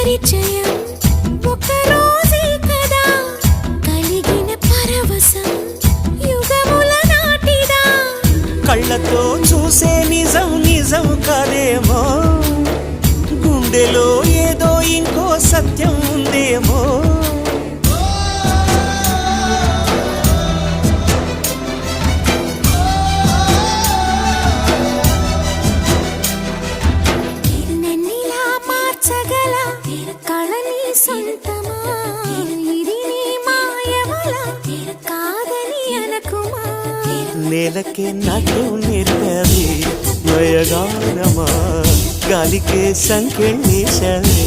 పరిచయం ఒక రోజే కదా కలిగిన పరవశం యుగముల నాటిదా కళ్ళతో చూసే నిజం నిజం కాదేమో గుండెలో ఏదో ఇంకో సత్యం ఉందేమో నేలకే నాటు నేర్పది నయగానమా గాలికే సంకెళ్ళేశవే